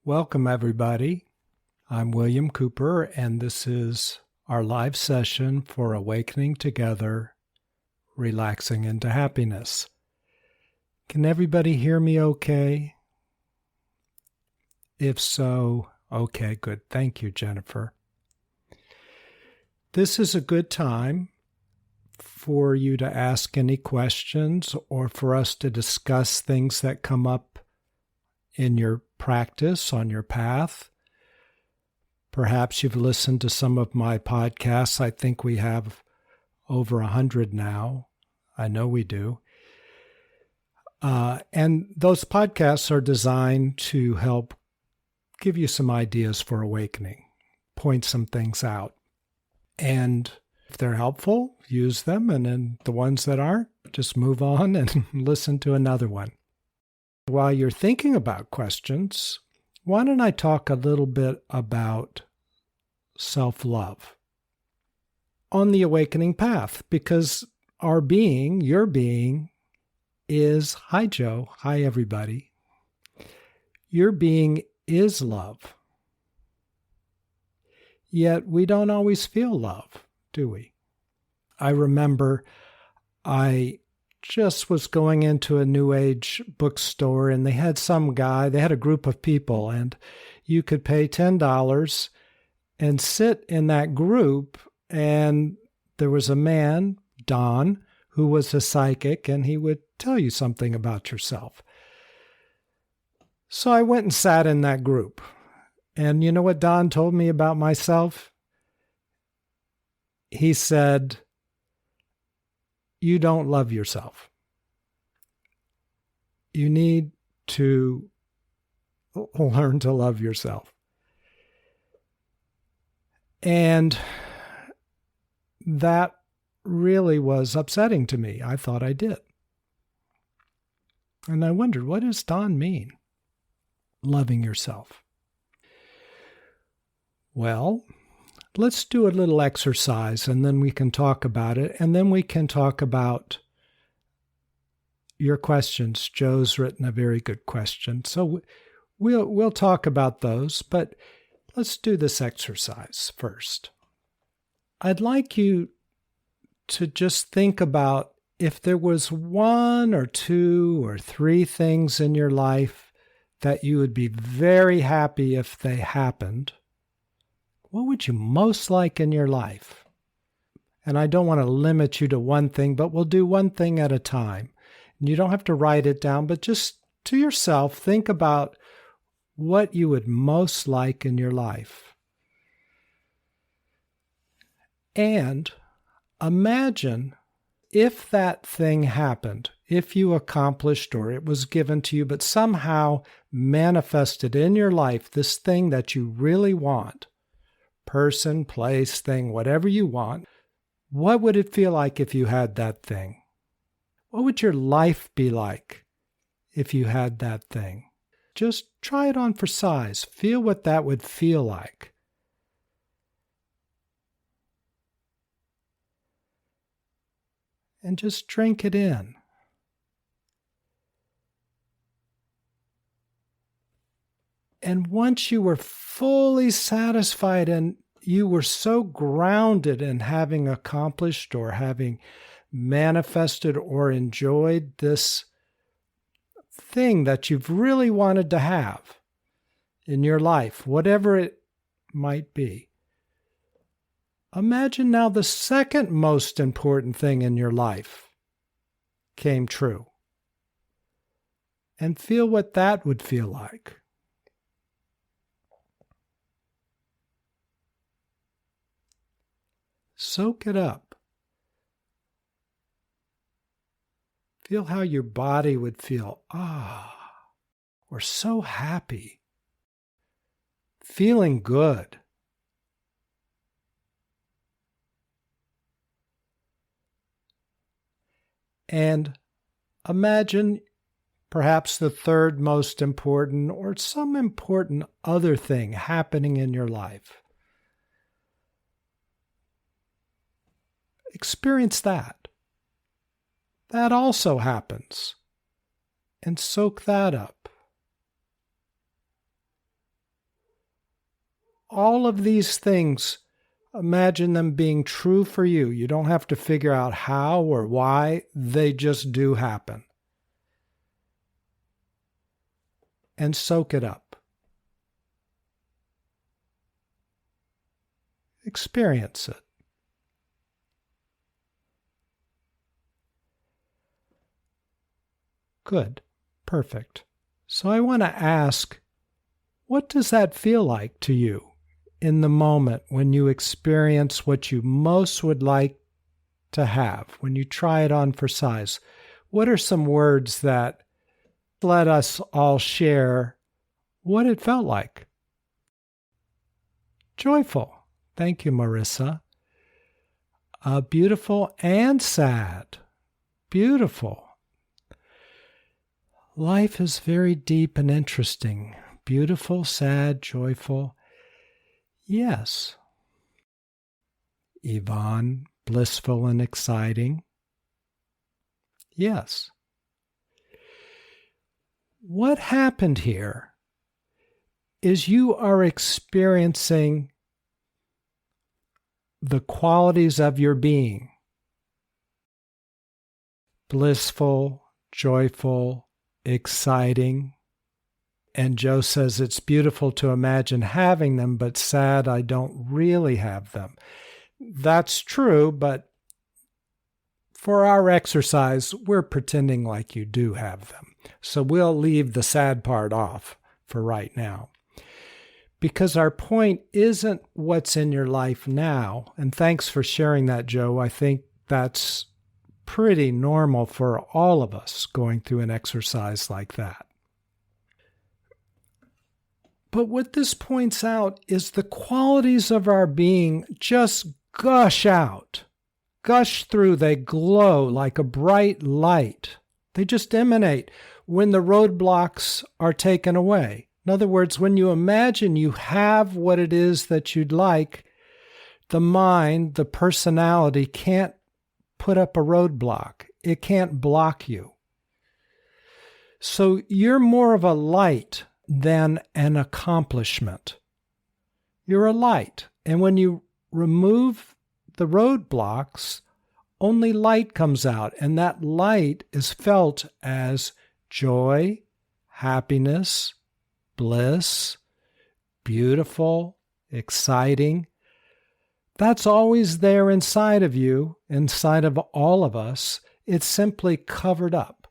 Welcome, everybody. I'm William Cooper, and this is our live session for Awakening Together, Relaxing into Happiness. Can everybody hear me okay? If so, okay, good. Thank you, Jennifer. This is a good time for you to ask any questions or for us to discuss things that come up in your practice, on your path. Perhaps you've listened to some of my podcasts. I think we have over 100 now. I know we do. And those podcasts are designed to help give you some ideas for awakening, point some things out. And if they're helpful, use them. And then the ones that aren't, just move on and listen to another one. While you're thinking about questions, why don't I talk a little bit about self-love on the awakening path? Because our being, your being, is, hi Joe, hi everybody. Your being is love. Yet we don't always feel love, do we? I remember I just was going into a New Age bookstore and they had a group of people, and you could pay $10 and sit in that group. And there was a man, Don, who was a psychic, and he would tell you something about yourself. So I went and sat in that group. And you know what Don told me about myself? He said, "You don't love yourself. You need to learn to love yourself." And that really was upsetting to me. I thought I did. And I wondered, what does Don mean? Loving yourself. Well, let's do a little exercise and then we can talk about it. And then we can talk about your questions. Joe's written a very good question. So we'll talk about those, but let's do this exercise first. I'd like you to just think about if there was one or two or three things in your life that you would be very happy if they happened. What would you most like in your life? And I don't want to limit you to one thing, but we'll do one thing at a time. And you don't have to write it down, but just to yourself, think about what you would most like in your life. And imagine if that thing happened, if you accomplished or it was given to you, but somehow manifested in your life, this thing that you really want. Person, place, thing, whatever you want. What would it feel like if you had that thing? What would your life be like if you had that thing? Just try it on for size. Feel what that would feel like. And just drink it in. And once you were fully satisfied and you were so grounded in having accomplished or having manifested or enjoyed this thing that you've really wanted to have in your life, whatever it might be, imagine now the second most important thing in your life came true. And feel what that would feel like. Soak it up. Feel how your body would feel, or so happy, feeling good. And imagine perhaps the third most important or some important other thing happening in your life. Experience that. That also happens. And soak that up. all of these things, imagine them being true for you. You don't have to figure out how or why. They just do happen. And soak it up. Experience it. Good. Perfect. So I want to ask, what does that feel like to you in the moment when you experience what you most would like to have, when you try it on for size? What are some words that let us all share what it felt like? Joyful. Thank you, Marissa. Beautiful and sad. Beautiful. Life is very deep and interesting. Beautiful, sad, joyful. Yes. Yvonne, blissful and exciting. Yes. What happened here is you are experiencing the qualities of your being. Blissful, joyful, exciting. And Joe says it's beautiful to imagine having them, but sad I don't really have them. That's true, but for our exercise, we're pretending like you do have them. So we'll leave the sad part off for right now. Because our point isn't what's in your life now. And thanks for sharing that, Joe. I think that's pretty normal for all of us going through an exercise like that. But what this points out is the qualities of our being just gush out, gush through. They glow like a bright light. They just emanate when the roadblocks are taken away. In other words, when you imagine you have what it is that you'd like, the mind, the personality can't put up a roadblock. It can't block you. So you're more of a light than an accomplishment. You're a light. And when you remove the roadblocks, only light comes out. And that light is felt as joy, happiness, bliss, beautiful, exciting. That's always there inside of you, inside of all of us. It's simply covered up.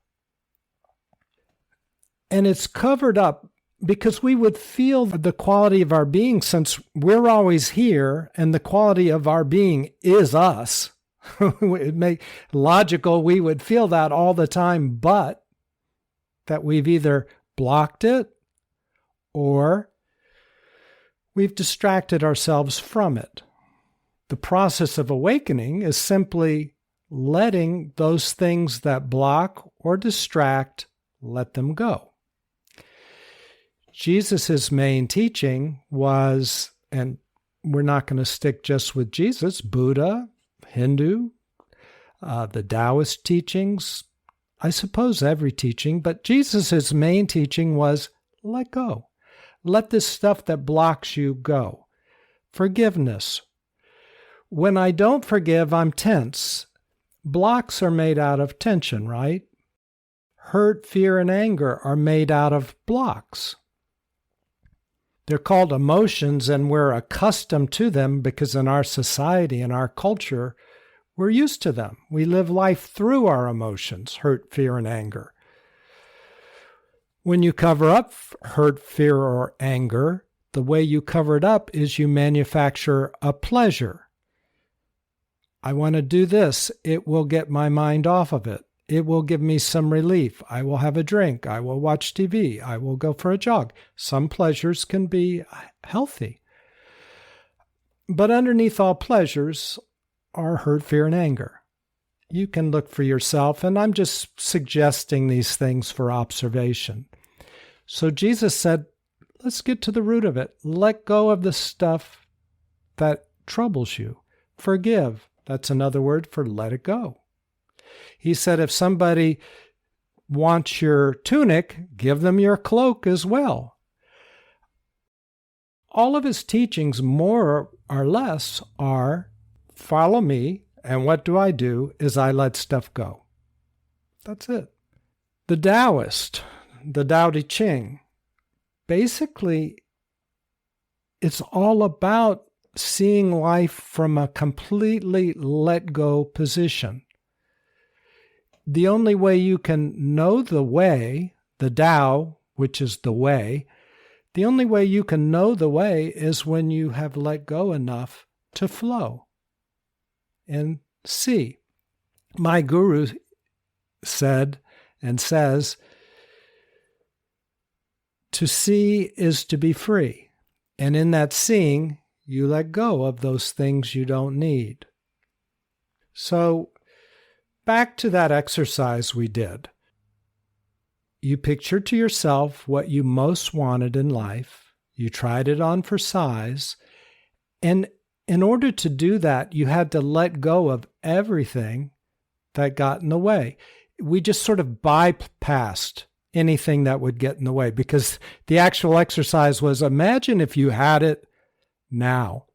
And it's covered up because we would feel the quality of our being, since we're always here and the quality of our being is us. It may logical we would feel that all the time, but that we've either blocked it or we've distracted ourselves from it. The process of awakening is simply letting those things that block or distract, let them go. Jesus' main teaching was, and we're not going to stick just with Jesus, Buddha, Hindu, the Taoist teachings, I suppose every teaching, but Jesus' main teaching was let go. Let this stuff that blocks you go. Forgiveness. When I don't forgive, I'm tense. Blocks are made out of tension, right? Hurt, fear, and anger are made out of blocks. They're called emotions, and we're accustomed to them because in our society, in our culture, we're used to them. We live life through our emotions, hurt, fear, and anger. When you cover up hurt, fear, or anger, the way you cover it up is you manufacture a pleasure. I want to do this. It will get my mind off of it. It will give me some relief. I will have a drink. I will watch TV. I will go for a jog. Some pleasures can be healthy. But underneath all pleasures are hurt, fear, and anger. You can look for yourself, and I'm just suggesting these things for observation. So Jesus said, let's get to the root of it. Let go of the stuff that troubles you. Forgive. That's another word for let it go. He said, if somebody wants your tunic, give them your cloak as well. all of his teachings, more or less, are follow me, and what do? Is I let stuff go. That's it. The Taoist, the Tao Te Ching, basically, it's all about seeing life from a completely let go position. The only way you can know the way, the Tao, which is the way, the only way you can know the way is when you have let go enough to flow and see. My guru said and says, to see is to be free. And in that seeing, you let go of those things you don't need. So, back to that exercise we did. You pictured to yourself what you most wanted in life. You tried it on for size. And in order to do that, you had to let go of everything that got in the way. We just sort of bypassed anything that would get in the way, because the actual exercise was, imagine if you had it now,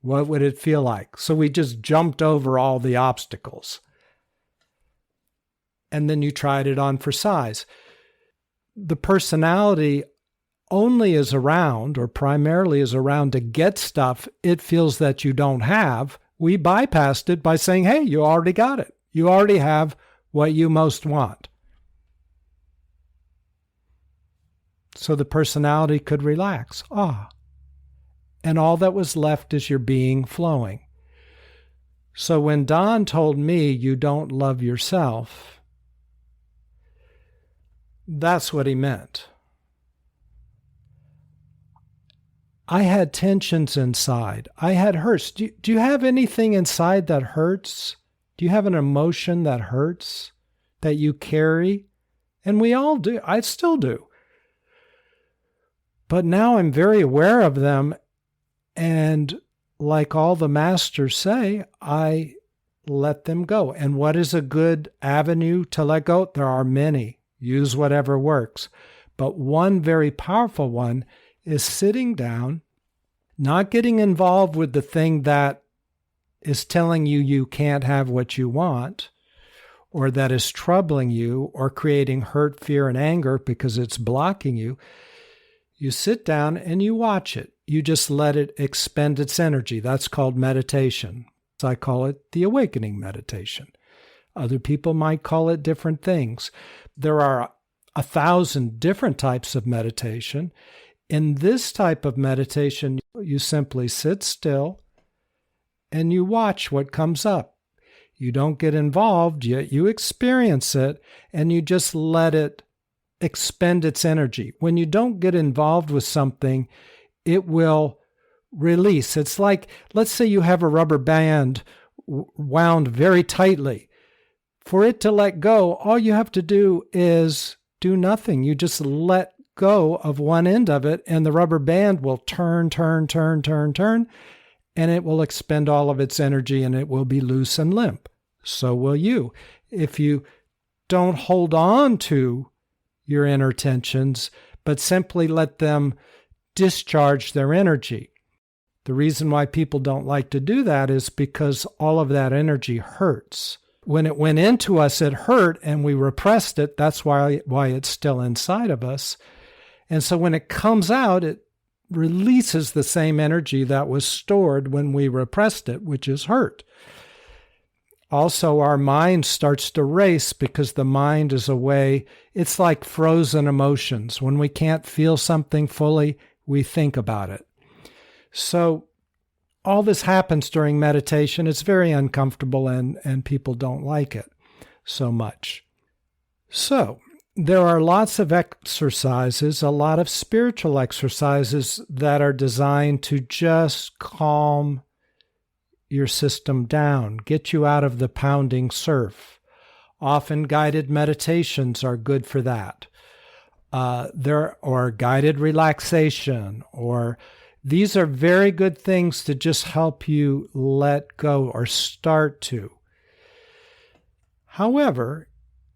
what would it feel like? So we just jumped over all the obstacles. And then you tried it on for size. The personality only is around, or primarily is around, to get stuff it feels that you don't have. We bypassed it by saying, hey, you already got it. You already have what you most want. So the personality could relax. And all that was left is your being flowing. So when Don told me you don't love yourself, that's what he meant. I had tensions inside. I had hurts. Do you have anything inside that hurts? Do you have an emotion that hurts, that you carry? And we all do. I still do. But now I'm very aware of them. And like all the masters say, I let them go. And what is a good avenue to let go? There are many. Use whatever works. But one very powerful one is sitting down, not getting involved with the thing that is telling you you can't have what you want, or that is troubling you, or creating hurt, fear, and anger because it's blocking you. You sit down and you watch it. You just let it expend its energy. That's called meditation. I call it the awakening meditation. Other people might call it different things. There are 1,000 different types of meditation. In this type of meditation, you simply sit still and you watch what comes up. You don't get involved, yet you experience it, and you just let it expend its energy. When you don't get involved with something, it will release. It's like, let's say you have a rubber band wound very tightly. For it to let go, all you have to do is do nothing. You just let go of one end of it, and the rubber band will turn, and it will expend all of its energy, and it will be loose and limp. So will you. If you don't hold on to your inner tensions, but simply let them discharge their energy. The reason why people don't like to do that is because all of that energy hurts. When it went into us, it hurt, and we repressed it. That's why it's still inside of us. And so when it comes out, it releases the same energy that was stored when we repressed it, which is hurt. Also, our mind starts to race because the mind is a way, it's like frozen emotions. When we can't feel something fully, we think about it. So all this happens during meditation. It's very uncomfortable, and people don't like it so much. So there are lots of exercises, a lot of spiritual exercises that are designed to just calm your system down, get you out of the pounding surf. Often guided meditations are good for that. Or guided relaxation, or these are very good things to just help you let go or start to. However,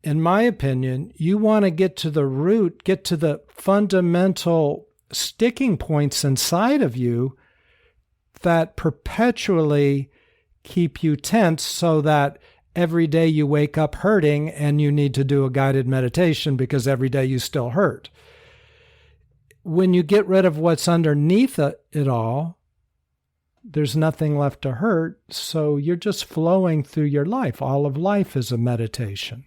in my opinion, you want to get to the root, get to the fundamental sticking points inside of you that perpetually keep you tense so that every day you wake up hurting and you need to do a guided meditation because every day you still hurt. When you get rid of what's underneath it all, there's nothing left to hurt, so you're just flowing through your life. All of life is a meditation.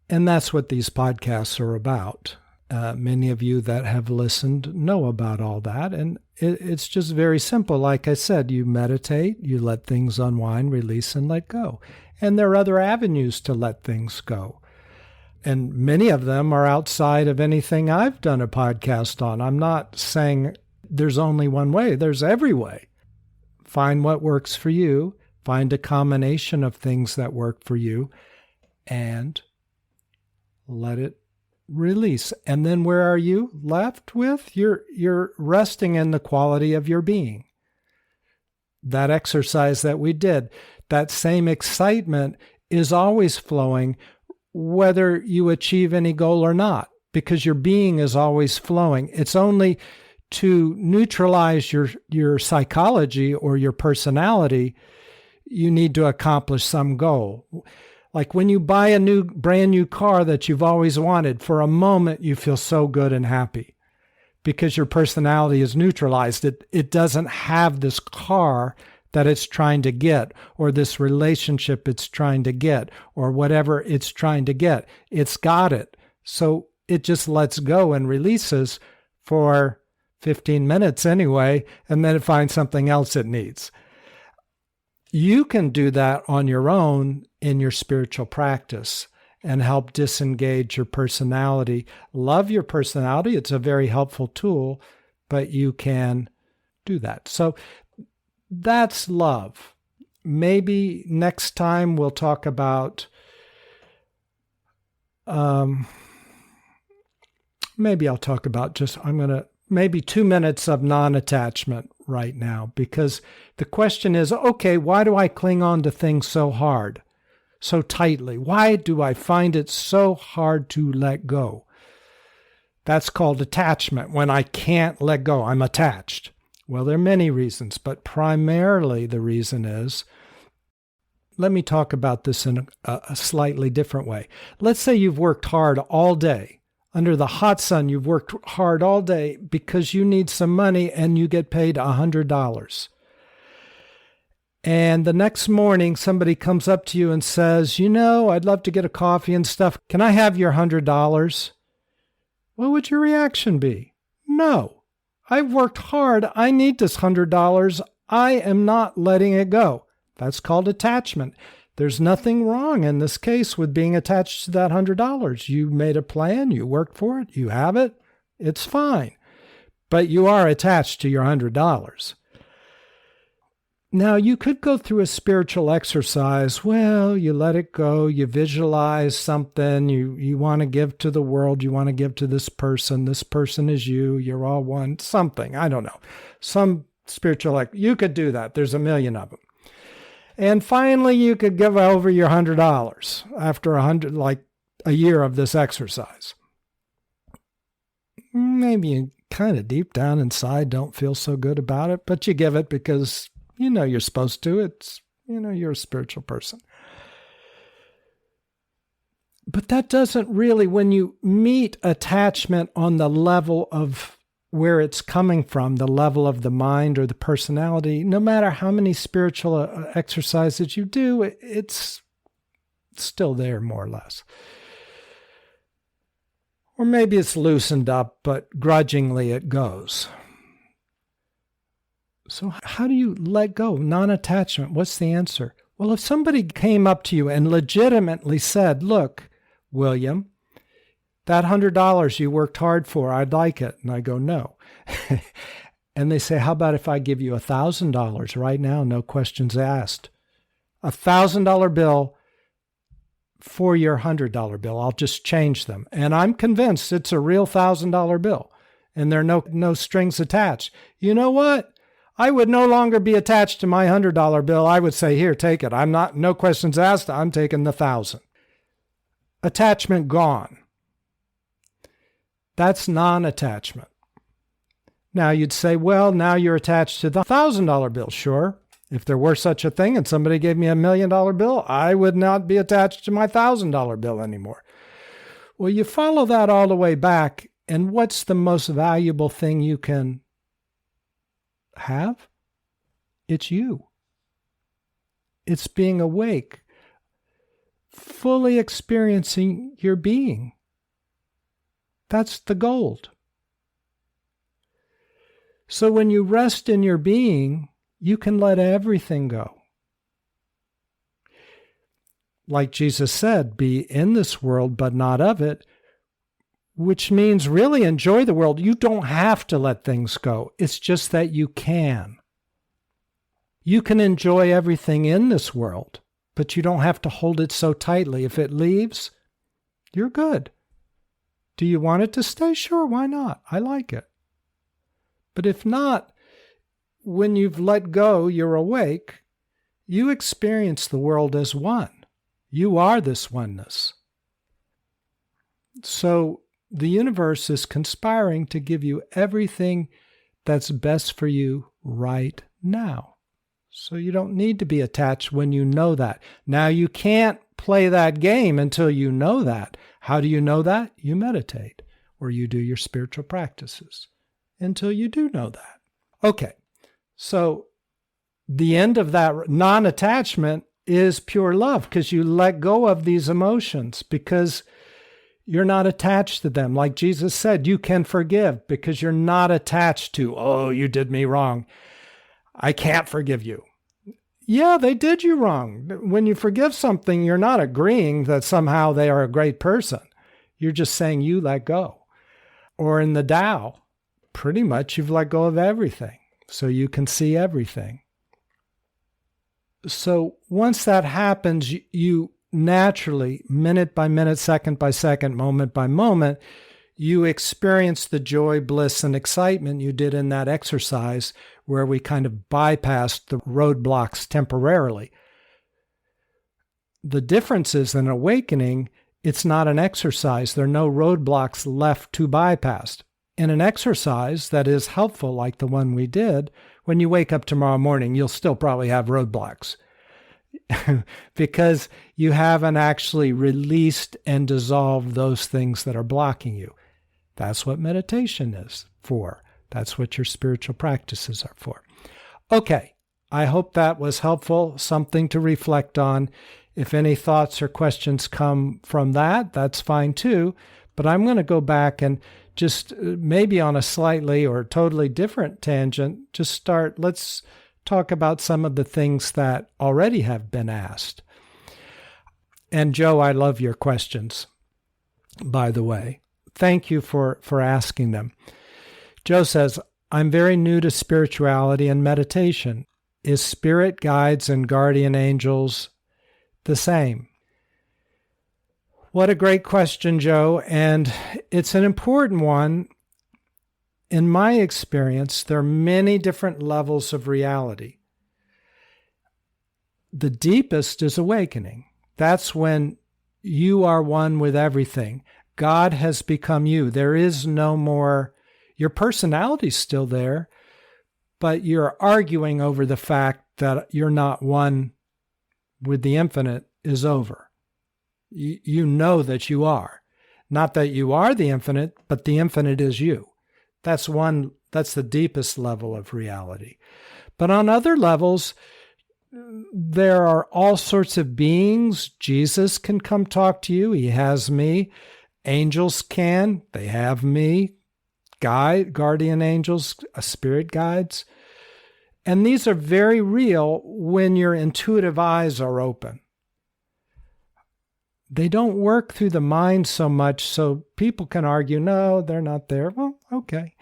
And that's what these podcasts are about. Many of you that have listened know about all that, and it's just very simple. Like I said, you meditate, you let things unwind, release, and let go. And there are other avenues to let things go. And many of them are outside of anything I've done a podcast on. I'm not saying there's only one way. There's every way. Find what works for you. Find a combination of things that work for you and let it release. And then where are you left with? You're resting in the quality of your being. That exercise that we did, that same excitement is always flowing whether you achieve any goal or not, because your being is always flowing. It's only to neutralize your psychology or your personality, you need to accomplish some goal. Like when you buy a brand new car that you've always wanted, for a moment you feel so good and happy because your personality is neutralized. It doesn't have this car that it's trying to get, or this relationship it's trying to get, or whatever it's trying to get. It's got it. So it just lets go and releases for 15 minutes anyway, and then it finds something else it needs. You can do that on your own in your spiritual practice and help disengage your personality. Love your personality. It's a very helpful tool, but you can do that. So that's love. Maybe next time we'll talk about, maybe I'll talk about maybe 2 minutes of non-attachment right now, because the question is, okay, why do I cling on to things so hard, so tightly? Why do I find it so hard to let go? That's called attachment. When I can't let go, I'm attached. Well, there are many reasons, but primarily the reason is, let me talk about this in a slightly different way. Let's say you've worked hard all day. Under the hot sun, you've worked hard all day because you need some money and you get paid $100. And the next morning, somebody comes up to you and says, I'd love to get a coffee and stuff. Can I have your $100? What would your reaction be? No. I've worked hard. I need this $100. I am not letting it go. That's called attachment. There's nothing wrong in this case with being attached to that $100. You made a plan. You worked for it. You have it. It's fine. But you are attached to your $100. Now, you could go through a spiritual exercise. Well, you let it go. You visualize something. You want to give to the world. You want to give to this person. This person is you. You're all one. Something. I don't know. Some spiritual, you could do that. There's a million of them. And finally, you could give over your $100 after a year of this exercise. Maybe you kind of deep down inside don't feel so good about it, but you give it because you're supposed to. It's, you're a spiritual person. But that doesn't really, when you meet attachment on the level of where it's coming from, the level of the mind or the personality, no matter how many spiritual exercises you do, it's still there more or less. Or maybe it's loosened up, but grudgingly it goes. So how do you let go? Non-attachment, what's the answer? Well, if somebody came up to you and legitimately said, look, William, that $100 you worked hard for, I'd like it. And I go, no. And they say, how about if I give you $1,000 right now, no questions asked? $1,000 bill for your $100 bill. I'll just change them. And I'm convinced it's a real $1,000 bill. And there are no strings attached. You know what? I would no longer be attached to my $100 bill. I would say, here, take it. No questions asked. I'm taking the $1,000. Attachment gone. That's non-attachment. Now you'd say, well, now you're attached to the $1,000 bill. Sure. If there were such a thing and somebody gave me $1,000,000 bill, I would not be attached to my $1,000 bill anymore. Well, you follow that all the way back, and what's the most valuable thing you can have? It's you. It's being awake, fully experiencing your being. That's the gold. So when you rest in your being, you can let everything go. Like Jesus said, be in this world, but not of it, which means really enjoy the world. You don't have to let things go. It's just that you can. You can enjoy everything in this world, but you don't have to hold it so tightly. If it leaves, you're good. Do you want it to stay? Sure, why not? I like it. But if not, when you've let go, you're awake, you experience the world as one. You are this oneness. So the universe is conspiring to give you everything that's best for you right now. So you don't need to be attached when you know that. Now you can't play that game until you know that. How do you know that? You meditate or you do your spiritual practices until you do know that. Okay, so the end of that non-attachment is pure love because you let go of these emotions because you're not attached to them. Like Jesus said, you can forgive because you're not attached to, oh, you did me wrong. I can't forgive you. Yeah, they did you wrong. When you forgive something, you're not agreeing that somehow they are a great person. You're just saying you let go. Or in the Tao, pretty much you've let go of everything, so you can see everything. So once that happens, you naturally, minute by minute, second by second, moment by moment, you experience the joy, bliss, and excitement you did in that exercise where we kind of bypassed the roadblocks temporarily. The difference is in awakening, it's not an exercise. There are no roadblocks left to bypass. In an exercise that is helpful, like the one we did, when you wake up tomorrow morning, you'll still probably have roadblocks because you haven't actually released and dissolved those things that are blocking you. That's what meditation is for. That's what your spiritual practices are for. Okay, I hope that was helpful, something to reflect on. If any thoughts or questions come from that, that's fine too. But I'm going to go back and just maybe on a slightly or totally different tangent, let's talk about some of the things that already have been asked. And Joe, I love your questions, by the way. Thank you for asking them. Joe says, I'm very new to spirituality and meditation. Is spirit guides and guardian angels the same? What a great question, Joe. And it's an important one. In my experience, there are many different levels of reality. The deepest is awakening. That's when you are one with everything. God has become you. There is no more, your personality's still there, but you're arguing over the fact that you're not one with the infinite is over. You know that you are. Not that you are the infinite, but the infinite is you. That's the deepest level of reality. But on other levels, there are all sorts of beings. Jesus can come talk to you. He has me. Angels can. They have me. Guardian angels, spirit guides. And these are very real when your intuitive eyes are open. They don't work through the mind so much, so people can argue, no, they're not there. Well, okay.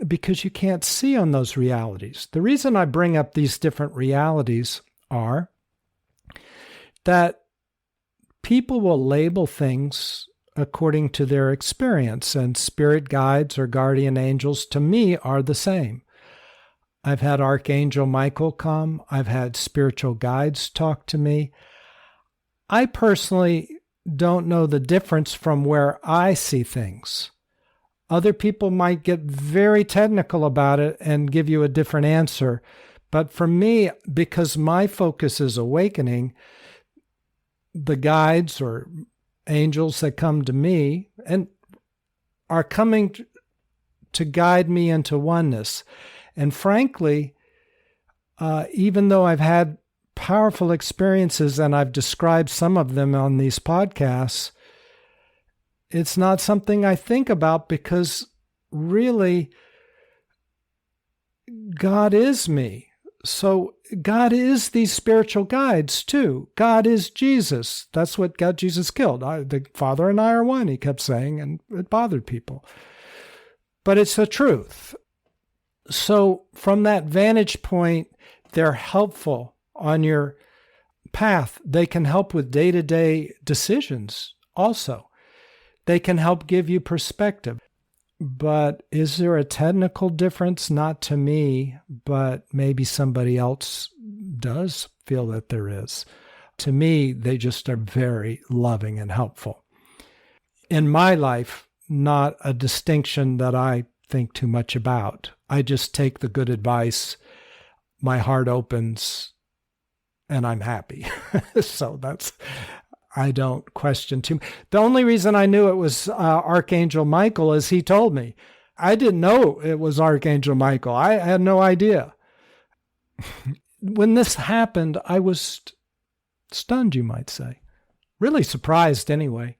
Because you can't see on those realities. The reason I bring up these different realities are that people will label things according to their experience, and spirit guides or guardian angels, to me, are the same. I've had Archangel Michael come. I've had spiritual guides talk to me. I personally don't know the difference from where I see things. Other people might get very technical about it and give you a different answer. But for me, because my focus is awakening, the guides or angels that come to me and are coming to guide me into oneness. And frankly, even though I've had powerful experiences and I've described some of them on these podcasts, it's not something I think about because really God is me. So God is these spiritual guides too. God is Jesus. That's what got Jesus killed. The Father and I are one, he kept saying, and it bothered people. But it's the truth. So from that vantage point, they're helpful on your path. They can help with day-to-day decisions also. They can help give you perspective. But is there a technical difference? Not to me, but maybe somebody else does feel that there is. To me, they just are very loving and helpful. In my life, not a distinction that I think too much about. I just take the good advice, my heart opens, and I'm happy. So I don't question too much. The only reason I knew it was Archangel Michael is he told me. I didn't know it was Archangel Michael. I had no idea. When this happened, I was stunned, you might say. Really surprised anyway,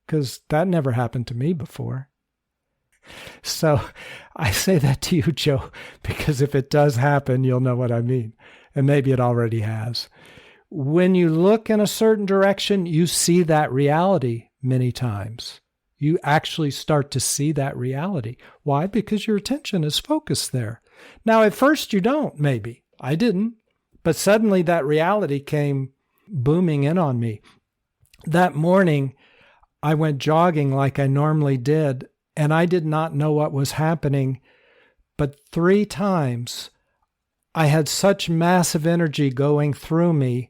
because that never happened to me before. So I say that to you, Joe, because if it does happen, you'll know what I mean. And maybe it already has. When you look in a certain direction, you see that reality many times. You actually start to see that reality. Why? Because your attention is focused there. Now, at first you don't, maybe. I didn't. But suddenly that reality came booming in on me. That morning, I went jogging like I normally did, and I did not know what was happening. But 3 times, I had such massive energy going through me.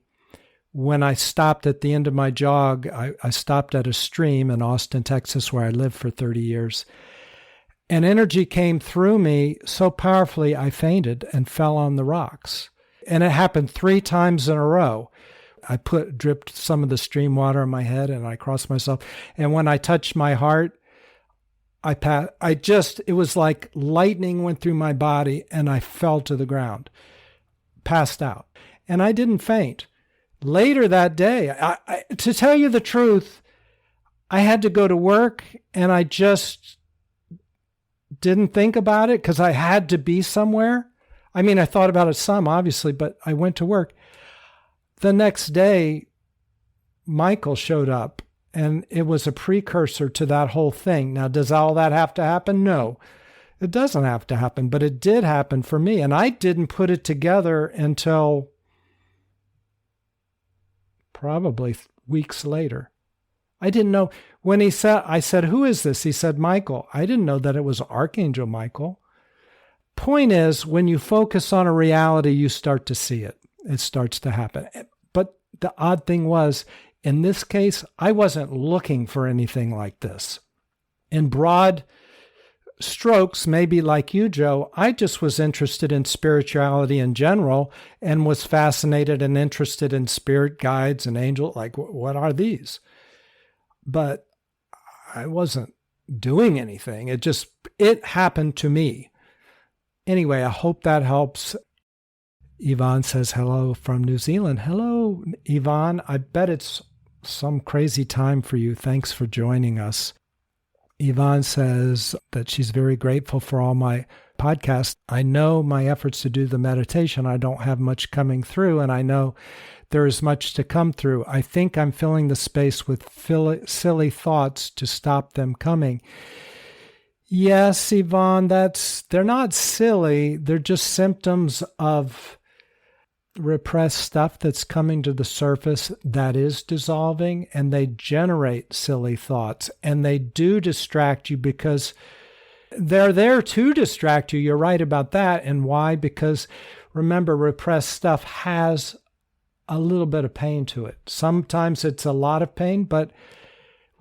When I stopped at the end of my jog, I stopped at a stream in Austin, Texas, where I lived for 30 years. And energy came through me so powerfully, I fainted and fell on the rocks. And it happened 3 times in a row. I dripped some of the stream water on my head and I crossed myself. And when I touched my heart, it was like lightning went through my body and I fell to the ground, passed out. And I didn't faint. Later that day, to tell you the truth, I had to go to work and I just didn't think about it because I had to be somewhere. I mean, I thought about it some, obviously, but I went to work. The next day, Michael showed up and it was a precursor to that whole thing. Now, does all that have to happen? No, it doesn't have to happen, but it did happen for me. And I didn't put it together until probably weeks later. I didn't know. When I said, who is this? He said, Michael. I didn't know that it was Archangel Michael. Point is, when you focus on a reality, you start to see it. It starts to happen. But the odd thing was, in this case, I wasn't looking for anything like this. In broad strokes, maybe like you, Joe, I just was interested in spirituality in general and was fascinated and interested in spirit guides and angels. Like, what are these? But I wasn't doing anything. It happened to me. Anyway, I hope that helps. Yvonne says hello from New Zealand. Hello, Yvonne. I bet it's some crazy time for you. Thanks for joining us. Yvonne says that she's very grateful for all my podcasts. I know my efforts to do the meditation, I don't have much coming through, and I know there is much to come through. I think I'm filling the space with silly thoughts to stop them coming. Yes, Yvonne, they're not silly. They're just symptoms of repressed stuff that's coming to the surface that is dissolving, and they generate silly thoughts, and they do distract you because they're there to distract you. You're right about that. And why? Because remember, repressed stuff has a little bit of pain to it. Sometimes it's a lot of pain, but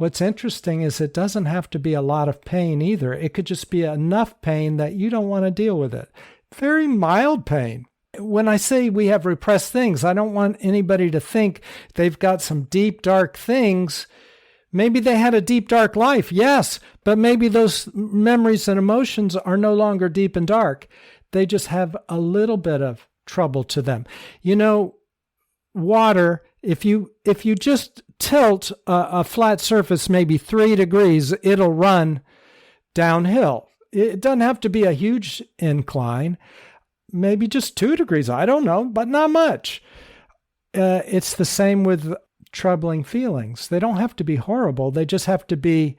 what's interesting is it doesn't have to be a lot of pain either. It could just be enough pain that you don't want to deal with it. Very mild pain. When I say we have repressed things, I don't want anybody to think they've got some deep, dark things. Maybe they had a deep, dark life, yes, but maybe those memories and emotions are no longer deep and dark. They just have a little bit of trouble to them. You know, water, if you just tilt a flat surface maybe 3 degrees, it'll run downhill. It doesn't have to be a huge incline, maybe just 2 degrees, I don't know, but not much. It's the same with troubling feelings. They don't have to be horrible. They just have to be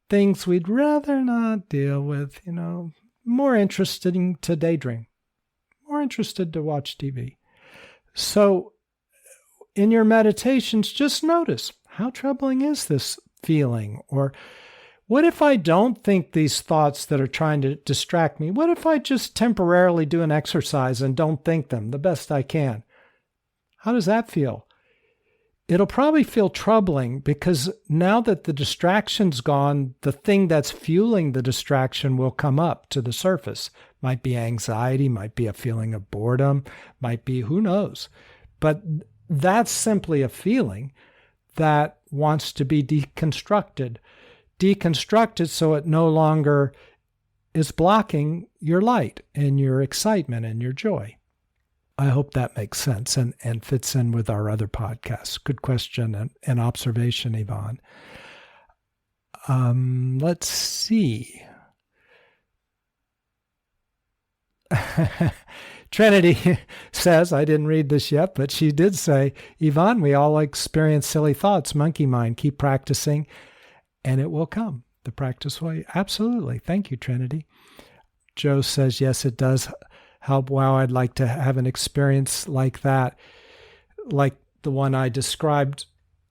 things we'd rather not deal with, you know, more interesting to daydream, more interested to watch TV. So in your meditations, just notice, how troubling is this feeling? Or what if I don't think these thoughts that are trying to distract me? What if I just temporarily do an exercise and don't think them the best I can? How does that feel? It'll probably feel troubling because now that the distraction's gone, the thing that's fueling the distraction will come up to the surface. Might be anxiety, might be a feeling of boredom, might be who knows. But that's simply a feeling that wants to be deconstructed. Deconstructed so it no longer is blocking your light and your excitement and your joy. I hope that makes sense and fits in with our other podcasts. Good question and observation, Yvonne. Let's see. Trinity says, I didn't read this yet, but she did say, Yvonne, we all experience silly thoughts, monkey mind. Keep practicing and it will come. The practice will. Absolutely. Thank you, Trinity. Joe says, yes, it does help. Wow, I'd like to have an experience like that, like the one I described.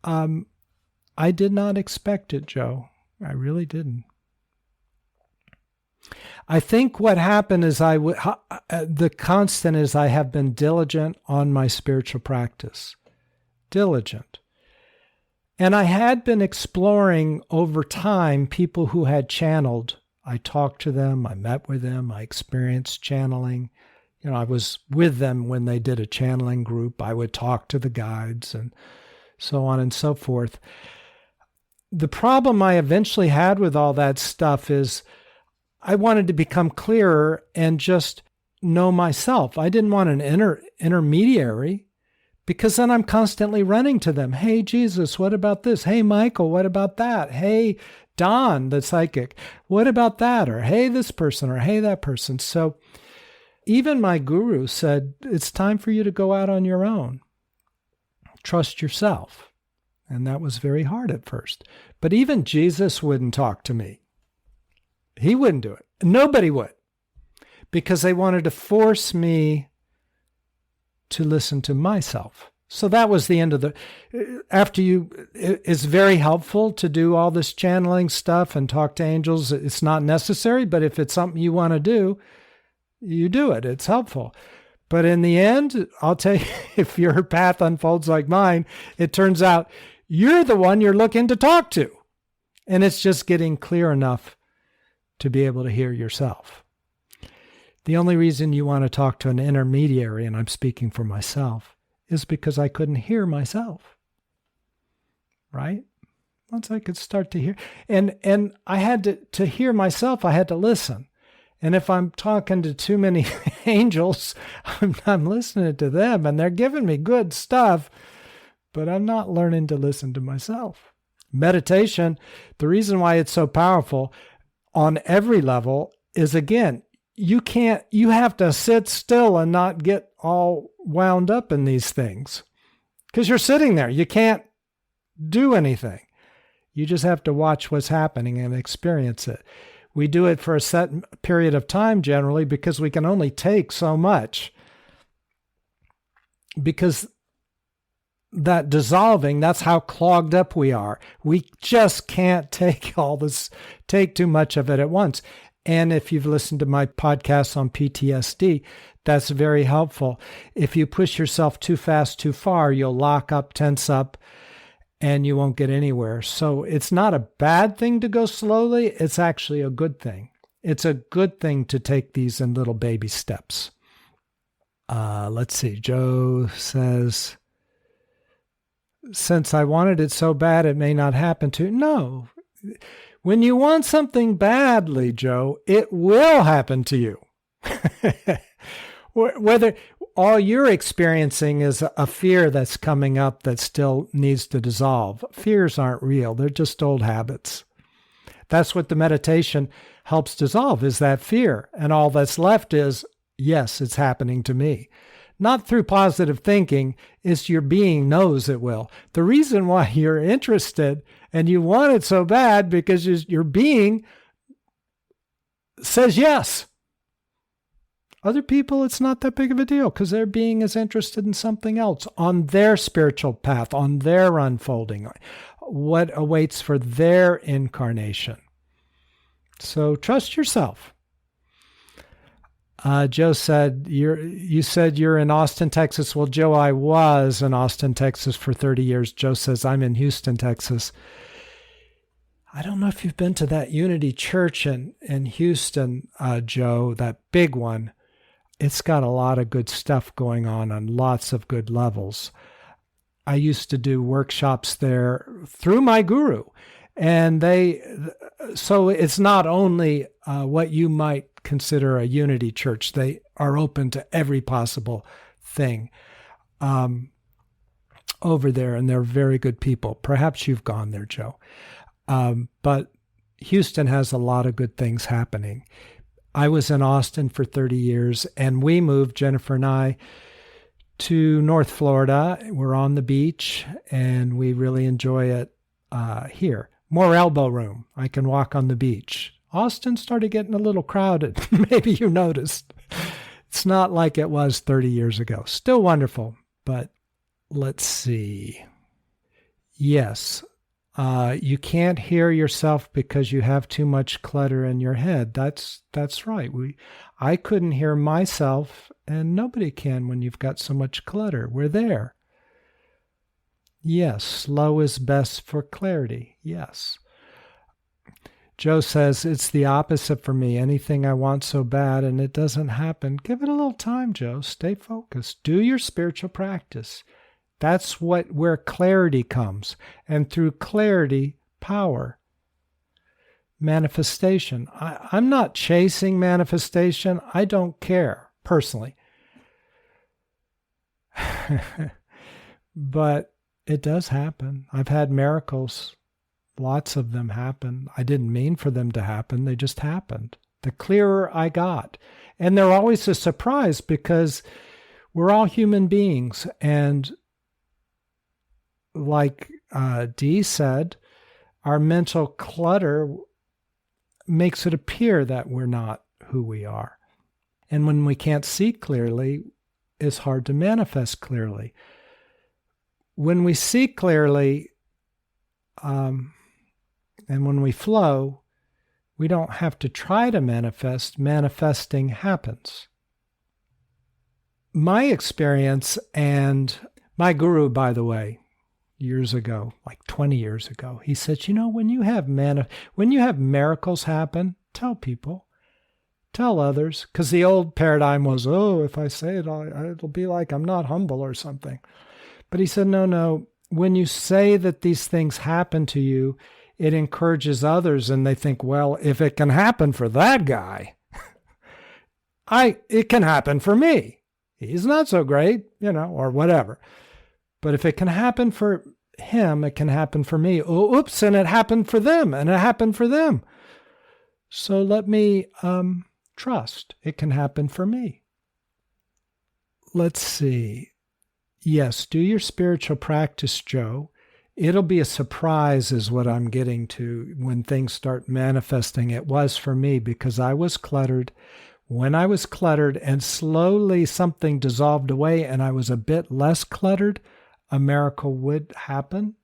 I did not expect it, Joe. I really didn't. I think what happened is the constant is I have been diligent on my spiritual practice. Diligent. And I had been exploring over time people who had channeled. I talked to them, I met with them, I experienced channeling. You know, I was with them when they did a channeling group. I would talk to the guides and so on and so forth. The problem I eventually had with all that stuff is I wanted to become clearer and just know myself. I didn't want an intermediary because then I'm constantly running to them. Hey, Jesus, what about this? Hey, Michael, what about that? Hey, Don, the psychic, what about that? Or hey, this person, or hey, that person. So even my guru said, it's time for you to go out on your own. Trust yourself. And that was very hard at first. But even Jesus wouldn't talk to me. He wouldn't do it. Nobody would. Because they wanted to force me to listen to myself. So that was the end of it's very helpful to do all this channeling stuff and talk to angels. It's not necessary, but if it's something you want to do, you do it. It's helpful. But in the end, I'll tell you, if your path unfolds like mine, it turns out you're the one you're looking to talk to. And it's just getting clear enough to be able to hear yourself. The only reason you want to talk to an intermediary, and I'm speaking for myself, is because I couldn't hear myself. Right? Once I could start to hear. And I had to hear myself, I had to listen. And if I'm talking to too many angels, I'm listening to them and they're giving me good stuff, but I'm not learning to listen to myself. Meditation, the reason why it's so powerful on every level is, again, you have to sit still and not get all wound up in these things because you're sitting there. You can't do anything. You just have to watch what's happening and experience it. We do it for a set period of time generally because we can only take so much. Because that dissolving, that's how clogged up we are. We just can't take too much of it at once. And if you've listened to my podcast on PTSD, that's very helpful. If you push yourself too fast, too far, you'll lock up, tense up, and you won't get anywhere. So it's not a bad thing to go slowly. It's actually a good thing. It's a good thing to take these in little baby steps. Let's see. Joe says, since I wanted it so bad, it may not happen to. No. When you want something badly, Joe, it will happen to you. Whether all you're experiencing is a fear that's coming up that still needs to dissolve. Fears aren't real. They're just old habits. That's what the meditation helps dissolve, is that fear. And all that's left is, yes, it's happening to me. Not through positive thinking, it's your being knows it will. The reason why you're interested and you want it so bad because your being says yes. Other people, it's not that big of a deal because their being is interested in something else on their spiritual path, on their unfolding, what awaits for their incarnation. So trust yourself. Joe said, you said you're in Austin, Texas. Well, Joe, I was in Austin, Texas for 30 years. Joe says, I'm in Houston, Texas. I don't know if you've been to that Unity Church in Houston, Joe, that big one. It's got a lot of good stuff going on lots of good levels. I used to do workshops there through my guru. And so it's not only what you might consider a unity church. They are open to every possible thing over there, and they're very good people. Perhaps you've gone there, Joe. But Houston has a lot of good things happening. I was in Austin for 30 years, and we moved, Jennifer and I, to North Florida. We're on the beach, and we really enjoy it here. More elbow room. I can walk on the beach. Austin started getting a little crowded. Maybe you noticed. It's not like it was 30 years ago. Still wonderful, but let's see. Yes, you can't hear yourself because you have too much clutter in your head. That's right. I couldn't hear myself, and nobody can when you've got so much clutter. We're there. Yes, slow is best for clarity. Yes. Joe says, it's the opposite for me. Anything I want so bad and it doesn't happen. Give it a little time, Joe. Stay focused. Do your spiritual practice. That's where clarity comes. And through clarity, power. Manifestation. I'm not chasing manifestation. I don't care, personally. But it does happen. I've had miracles. Lots of them happen. I didn't mean for them to happen. They just happened. The clearer I got. And they're always a surprise because we're all human beings. And like Dee said, our mental clutter makes it appear that we're not who we are. And when we can't see clearly, it's hard to manifest clearly. When we see clearly, and when we flow, we don't have to try to manifest. Manifesting happens. My experience, and my guru, by the way, years ago, like 20 years ago, he said, when you have miracles happen, tell people, tell others, because the old paradigm was, if I say it, it'll be like I'm not humble or something. But he said, no, when you say that these things happen to you, it encourages others, and they think, well, if it can happen for that guy, it can happen for me. He's not so great, or whatever. But if it can happen for him, it can happen for me. Oh, oops, and it happened for them, and it happened for them. So let me trust it can happen for me. Let's see. Yes, do your spiritual practice, Joe. It'll be a surprise is what I'm getting to when things start manifesting. It was for me because I was cluttered. When I was cluttered and slowly something dissolved away and I was a bit less cluttered, a miracle would happen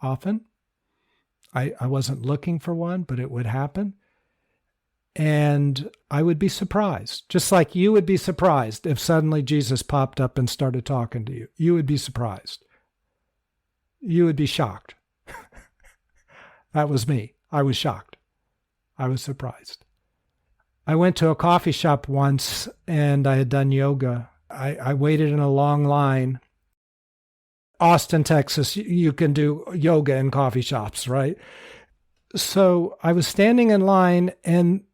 often. I wasn't looking for one, but it would happen. And I would be surprised, just like you would be surprised if suddenly Jesus popped up and started talking to you. You would be surprised. you would be shocked. That was me. I was shocked. I was surprised. I went to a coffee shop once and I had done yoga. I waited in a long line. Austin, Texas, you can do yoga in coffee shops, right? So I was standing in line and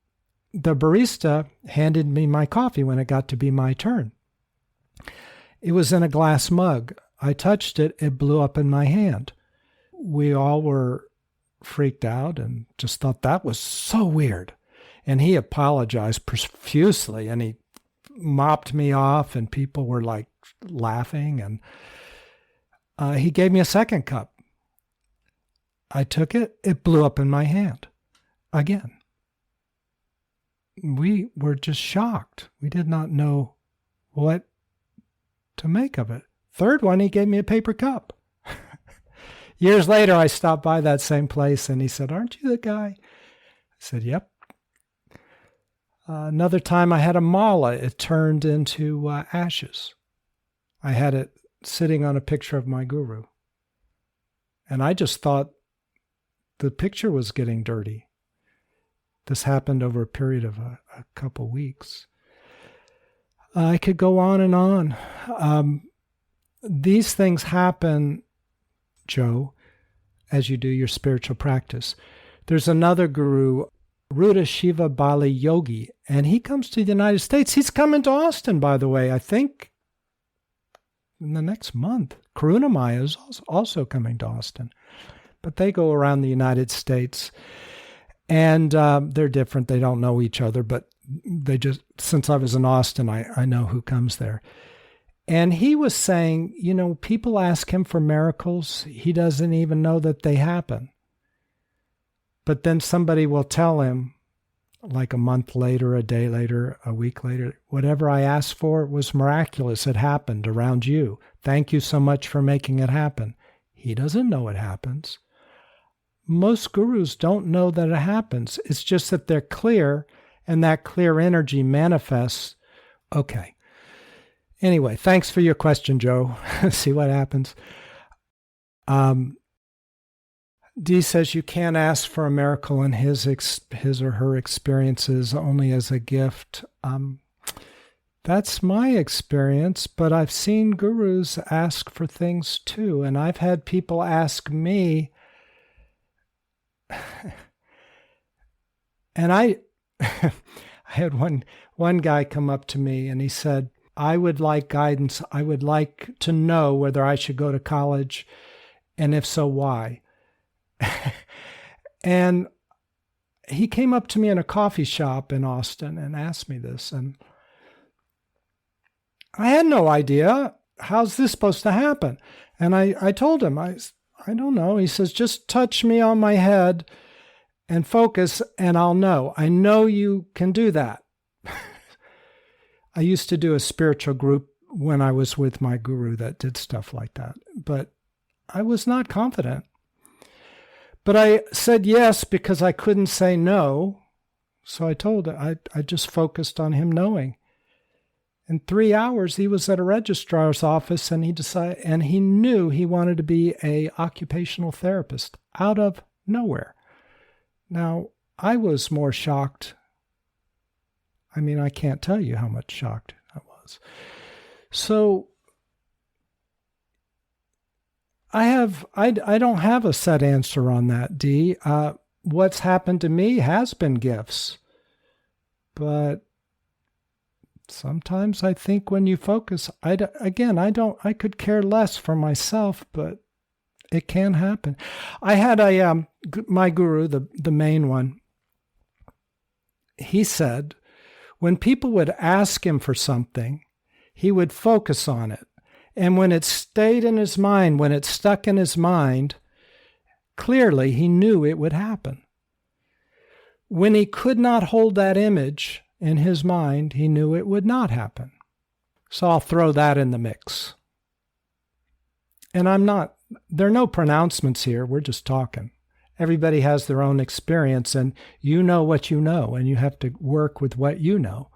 the barista handed me my coffee when it got to be my turn. It was in a glass mug. I touched it. It blew up in my hand. We all were freaked out and just thought that was so weird. And he apologized profusely and he mopped me off and people were like laughing. And he gave me a second cup. I took it. It blew up in my hand again. We were just shocked. We did not know what to make of it. Third one, he gave me a paper cup. Years later, I stopped by that same place and he said, "Aren't you the guy?" I said, "Yep." Another time I had a mala. It turned into ashes. I had it sitting on a picture of my guru. And I just thought the picture was getting dirty. This happened over a period of a couple weeks. I could go on and on. These things happen, Joe, as you do your spiritual practice. There's another guru, Ruda Shiva Bali Yogi, and he comes to the United States. He's coming to Austin, by the way, I think in the next month. Karuna Maya is also coming to Austin. But they go around the United States, and they're different. They don't know each other, but they just, since I was in Austin, I know who comes there. And he was saying, people ask him for miracles. He doesn't even know that they happen. But then somebody will tell him, like a month later, a day later, a week later, whatever I asked for was miraculous. It happened around you. Thank you so much for making it happen. He doesn't know it happens. Most gurus don't know that it happens. It's just that they're clear, and that clear energy manifests. Okay. Anyway, thanks for your question, Joe. See what happens. Dee says you can't ask for a miracle in his or her experiences, only as a gift. That's my experience, but I've seen gurus ask for things too, and I've had people ask me, and I had one guy come up to me and he said, "I would like guidance. I would like to know whether I should go to college, and if so, why?" And he came up to me in a coffee shop in Austin and asked me this, and I had no idea. How's this supposed to happen? And I told him, I don't know. He says, "Just touch me on my head and focus, and I'll know. I know you can do that." I used to do a spiritual group when I was with my guru that did stuff like that, but I was not confident. But I said yes because I couldn't say no. So I told him, I just focused on him knowing. In 3 hours, he was at a registrar's office and he knew he wanted to be an occupational therapist out of nowhere. Now, I was more shocked. I mean, I can't tell you how much shocked I was. So I don't have a set answer on that, Dee. What's happened to me has been gifts. But sometimes I think when you focus, I could care less for myself, but it can happen. I had my guru, the main one, he said, when people would ask him for something, he would focus on it. And when it stayed in his mind, when it stuck in his mind, clearly he knew it would happen. When he could not hold that image in his mind, he knew it would not happen. So I'll throw that in the mix. And there are no pronouncements here. We're just talking. Everybody has their own experience, and you know what you know, and you have to work with what you know.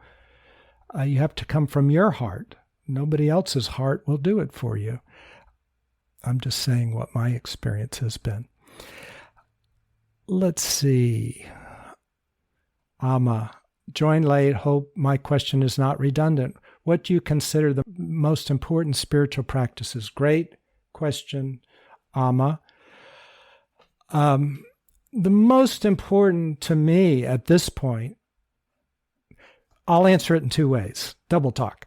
You have to come from your heart. Nobody else's heart will do it for you. I'm just saying what my experience has been. Let's see. Amma, join late. Hope my question is not redundant. What do you consider the most important spiritual practices? Great question, Amma. The most important to me at this point, I'll answer it in two ways. Double talk.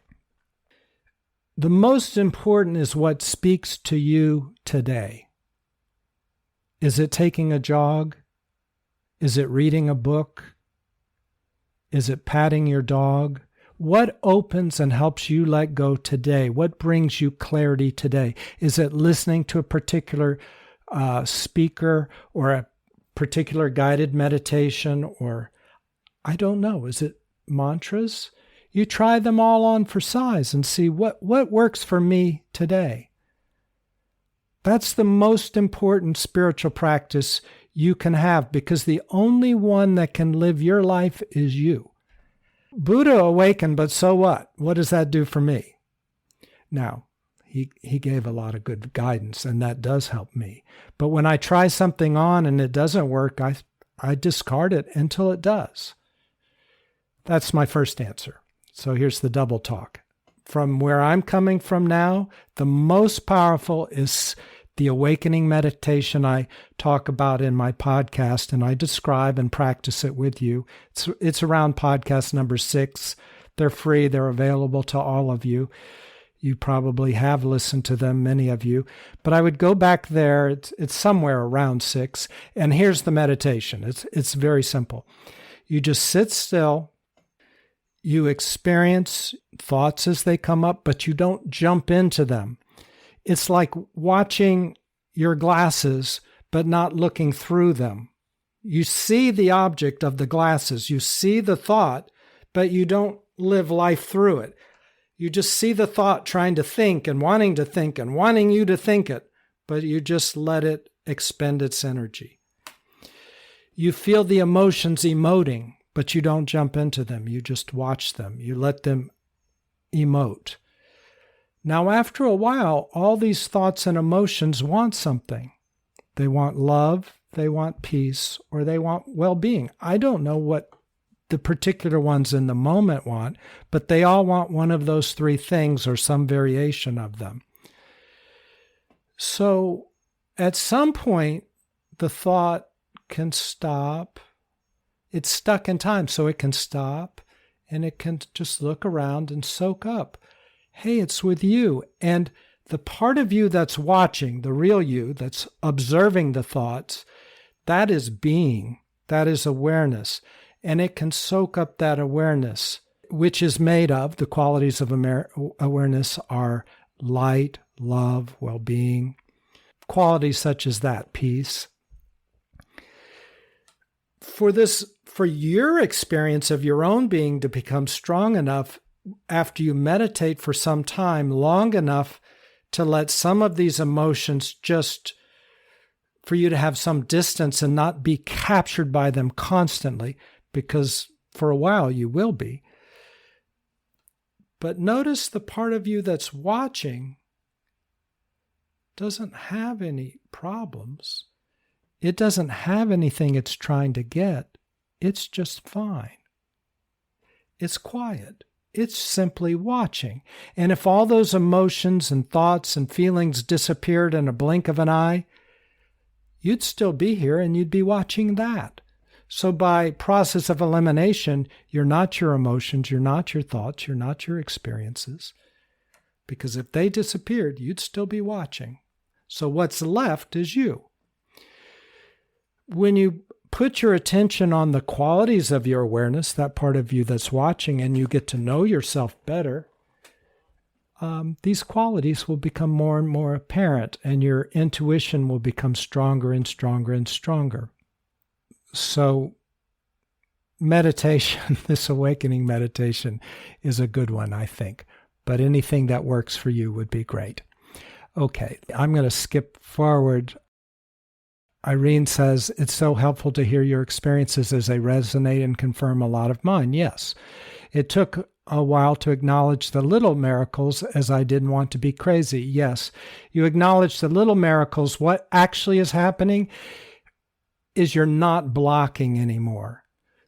The most important is what speaks to you today. Is it taking a jog? Is it reading a book? Is it patting your dog? What opens and helps you let go today? What brings you clarity today? Is it listening to a particular speaker or a particular guided meditation, or I don't know, is it mantras? You try them all on for size and see what works for me today. That's the most important spiritual practice you can have, because the only one that can live your life is you. Buddha awakened, but so what? What does that do for me? Now, he gave a lot of good guidance, and that does help me. But when I try something on and it doesn't work, I discard it until it does. That's my first answer. So here's the double talk. From where I'm coming from now, the most powerful is the awakening meditation I talk about in my podcast, and I describe and practice it with you. It's around podcast number 6. They're free. They're available to all of you. You probably have listened to them, many of you. But I would go back there. It's somewhere around 6. And here's the meditation. It's very simple. You just sit still. You experience thoughts as they come up, but you don't jump into them. It's like watching your glasses, but not looking through them. You see the object of the glasses. You see the thought, but you don't live life through it. You just see the thought trying to think and wanting you to think it, but you just let it expend its energy. You feel the emotions emoting, but you don't jump into them. You just watch them. You let them emote. Now, after a while, all these thoughts and emotions want something. They want love, they want peace, or they want well-being. I don't know what the particular ones in the moment want, but they all want one of those 3 things or some variation of them. So at some point, the thought can stop. It's stuck in time, so it can stop, and it can just look around and soak up. Hey, it's with you. And the part of you that's watching, the real you that's observing the thoughts, that is being, that is awareness. And it can soak up that awareness, which is made of, the qualities of awareness are light, love, well-being, qualities such as that, peace. For your experience of your own being to become strong enough, after you meditate for some time, long enough to let some of these emotions just, for you to have some distance and not be captured by them constantly, because for a while you will be. But notice the part of you that's watching doesn't have any problems. It doesn't have anything it's trying to get. It's just fine. It's quiet. It's simply watching. And if all those emotions and thoughts and feelings disappeared in a blink of an eye, you'd still be here and you'd be watching that. So by process of elimination, you're not your emotions, you're not your thoughts, you're not your experiences. Because if they disappeared, you'd still be watching. So what's left is you. When you put your attention on the qualities of your awareness, that part of you that's watching, and you get to know yourself better, these qualities will become more and more apparent, and your intuition will become stronger and stronger and stronger. So meditation, this awakening meditation, is a good one, I think. But anything that works for you would be great. Okay, I'm going to skip forward. Irene says, it's so helpful to hear your experiences as they resonate and confirm a lot of mine. Yes, it took a while to acknowledge the little miracles, as I didn't want to be crazy. Yes, you acknowledge the little miracles. What actually is happening is you're not blocking anymore.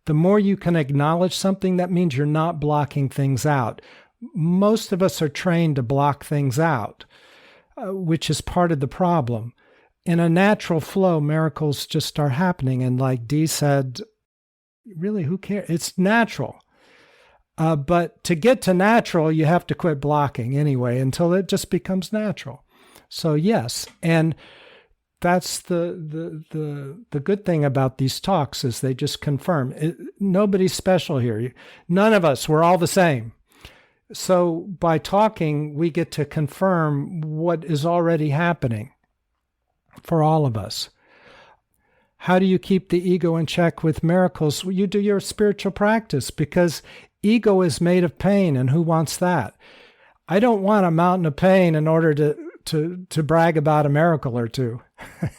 The more you can acknowledge something, that means you're not blocking things out. Most of us are trained to block things out, which is part of the problem. In a natural flow, miracles just start happening. And like Dee said, really, who cares? It's natural. But to get to natural, you have to quit blocking anyway until it just becomes natural. So yes, and that's the good thing about these talks is they just confirm. Nobody's special here. None of us, we're all the same. So by talking, we get to confirm what is already happening for all of us. How do you keep the ego in check with miracles? Well, you do your spiritual practice, because ego is made of pain, and who wants that? I don't want a mountain of pain in order to brag about a miracle or two.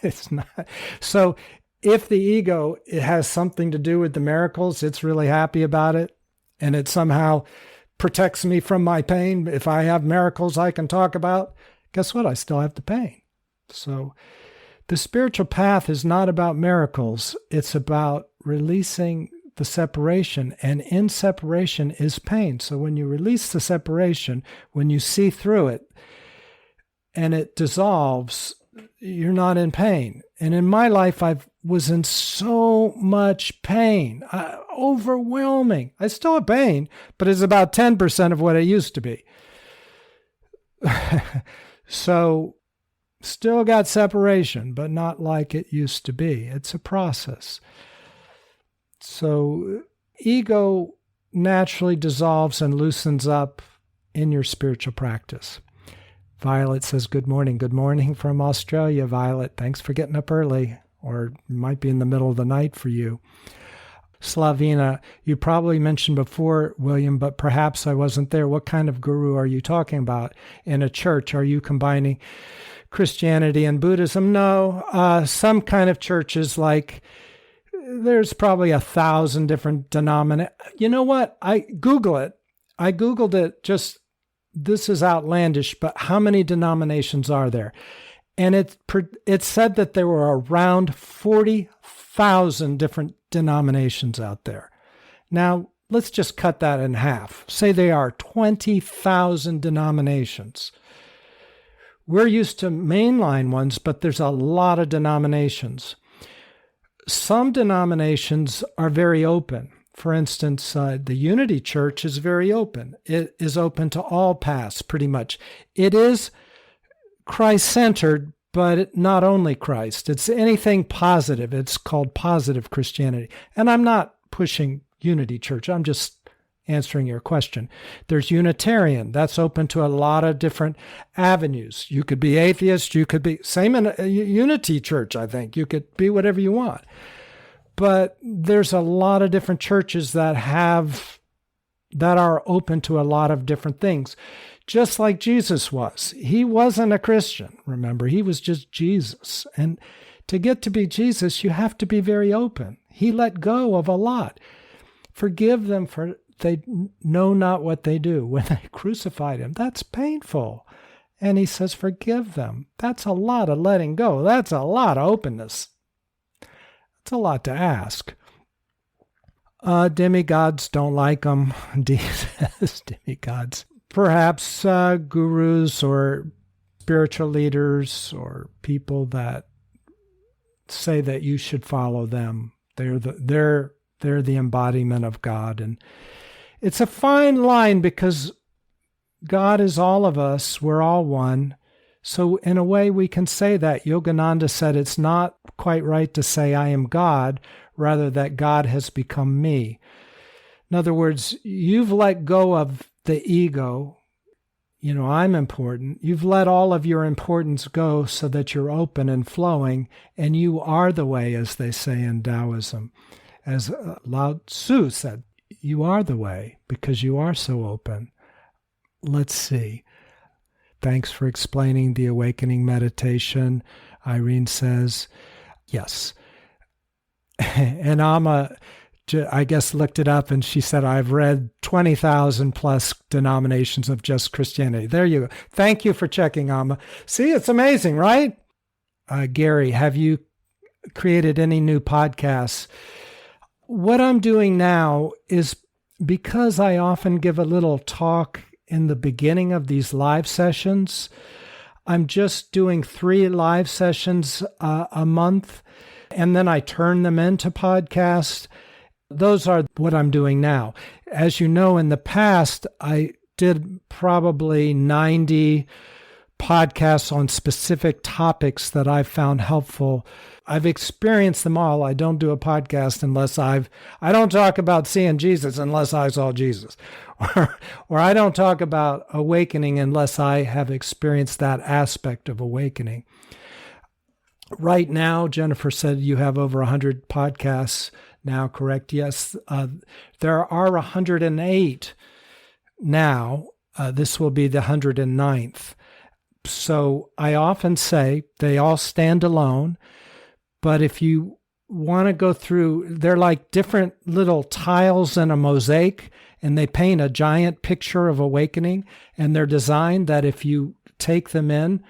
It's not. So if the ego, it has something to do with the miracles, it's really happy about it, and it somehow protects me from my pain. If I have miracles I can talk about, guess what? I still have the pain. So the spiritual path is not about miracles. It's about releasing the separation, and in separation is pain. So when you release the separation, when you see through it and it dissolves, you're not in pain. And in my life, I was in so much pain, overwhelming. I still have pain, but it's about 10% of what it used to be. So still got separation, but not like it used to be. It's a process. So ego naturally dissolves and loosens up in your spiritual practice. Violet says, good morning. Good morning from Australia, Violet. Thanks for getting up early, or it might be in the middle of the night for you. Slavina, you probably mentioned before, William, but perhaps I wasn't there. What kind of guru are you talking about? In a church, are you combining Christianity and Buddhism? No, some kind of churches, like there's probably 1,000 different denominations. You know what? Googled it, just, this is outlandish, but how many denominations are there? And it said that there were around 40,000 different denominations out there. Now, let's just cut that in half. Say they are 20,000 denominations. We're used to mainline ones, but there's a lot of denominations. Some denominations are very open. For instance, the Unity Church is very open. It is open to all paths, pretty much. It is Christ-centered, but not only Christ. It's anything positive. It's called positive Christianity. And I'm not pushing Unity Church. I'm just answering your question. There's Unitarian. That's open to a lot of different avenues. You could be atheist. You could be, same in a Unity Church, I think. You could be whatever you want. But there's a lot of different churches that are open to a lot of different things. Just like Jesus was. He wasn't a Christian, remember. He was just Jesus. And to get to be Jesus, you have to be very open. He let go of a lot. Forgive them, for they know not what they do. When they crucified him, that's painful. And he says, forgive them. That's a lot of letting go. That's a lot of openness. It's a lot to ask. Demigods don't like them. D says demigods. Perhaps gurus or spiritual leaders or people that say that you should follow them. They're the embodiment of God. And it's a fine line, because God is all of us. We're all one. So in a way we can say that. Yogananda said it's not quite right to say I am God, rather that God has become me. In other words, you've let go of the ego. You know, I'm important. You've let all of your importance go so that you're open and flowing, and you are the way, as they say in Taoism. As Lao Tzu said, you are the way because you are so open. Let's see. Thanks for explaining the awakening meditation. Irene says, yes. And Amma I guess, looked it up, and she said, I've read 20,000 plus denominations of just Christianity. There you go. Thank you for checking, Amma. See, it's amazing, right? Gary, have you created any new podcasts? What I'm doing now is, because I often give a little talk in the beginning of these live sessions, I'm just doing 3 live sessions a month, and then I turn them into podcasts. Those are what I'm doing now. As you know, in the past, I did probably 90 podcasts on specific topics that I've found helpful. I've experienced them all. I don't do a podcast unless I don't talk about seeing Jesus unless I saw Jesus. Or I don't talk about awakening unless I have experienced that aspect of awakening. Right now, Jennifer said you have over 100 podcasts now, correct? Yes. There are 108 now. This will be the 109th. So I often say they all stand alone, but if you want to go through, they're like different little tiles in a mosaic, and they paint a giant picture of awakening, and they're designed that if you take them in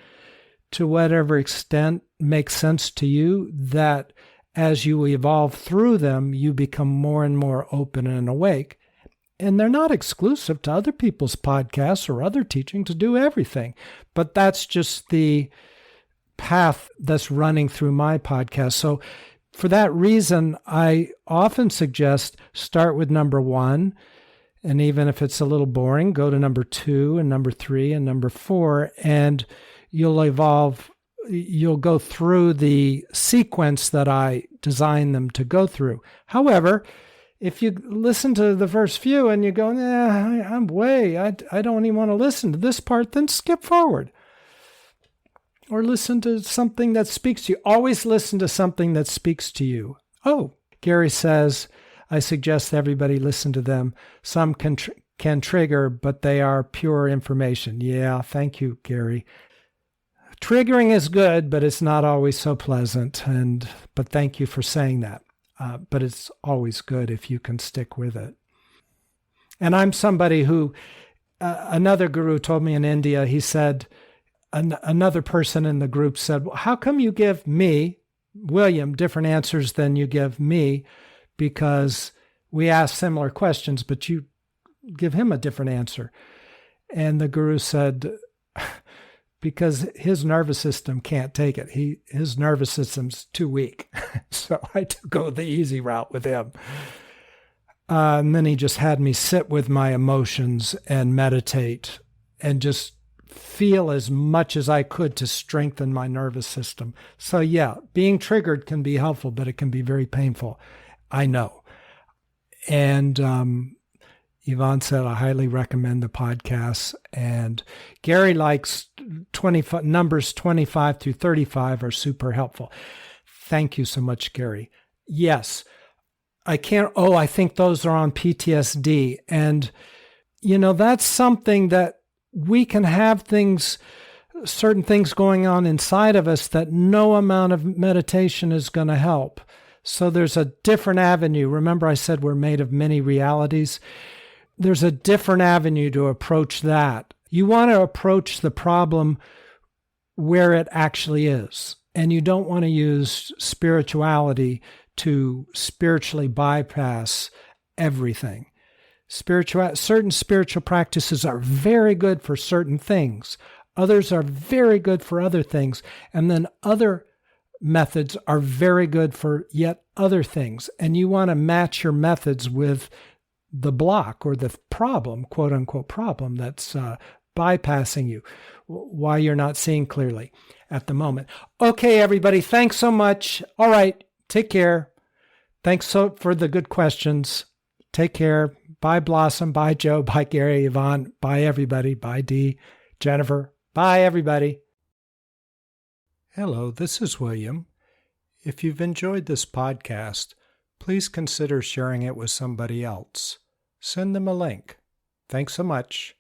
to whatever extent makes sense to you, that as you evolve through them, you become more and more open and awake. And they're not exclusive to other people's podcasts or other teaching to do everything. But that's just the path that's running through my podcast. So for that reason, I often suggest start with number 1. And even if it's a little boring, go to number 2 and number 3 and number 4. And you'll evolve. You'll go through the sequence that I designed them to go through. However, if you listen to the first few and you go, I don't even want to listen to this part, then skip forward. Or listen to something that speaks to you. Always listen to something that speaks to you. Oh, Gary says, I suggest everybody listen to them. Some can trigger, but they are pure information. Yeah, thank you, Gary. Triggering is good, but it's not always so pleasant. But thank you for saying that. But it's always good if you can stick with it. And I'm somebody who, another guru told me in India, he said, another person in the group said, well, how come you give me, William, different answers than you give me? Because we ask similar questions, but you give him a different answer. And the guru said, because his nervous system can't take it. His nervous system's too weak. So I had to go the easy route with him. And then he just had me sit with my emotions and meditate and just feel as much as I could to strengthen my nervous system. So yeah, being triggered can be helpful, but it can be very painful. I know. And Yvonne said, I highly recommend the podcasts. And Gary likes numbers 25 through 35 are super helpful. Thank you so much, Gary. Yes, I think those are on PTSD. And, that's something that we can have certain things going on inside of us that no amount of meditation is going to help. So there's a different avenue. Remember I said we're made of many realities. There's a different avenue to approach that. You want to approach the problem where it actually is. And you don't want to use spirituality to spiritually bypass everything. Certain spiritual practices are very good for certain things. Others are very good for other things. And then other methods are very good for yet other things. And you want to match your methods with the block or the problem, quote unquote problem, that's bypassing you, why you're not seeing clearly at the moment. Okay, everybody, thanks so much. All right, take care. Thanks for the good questions. Take care. Bye, Blossom. Bye, Joe. Bye, Gary, Yvonne. Bye, everybody. Bye, Dee, Jennifer. Bye, everybody. Hello, this is William. If you've enjoyed this podcast, please consider sharing it with somebody else. Send them a link. Thanks so much.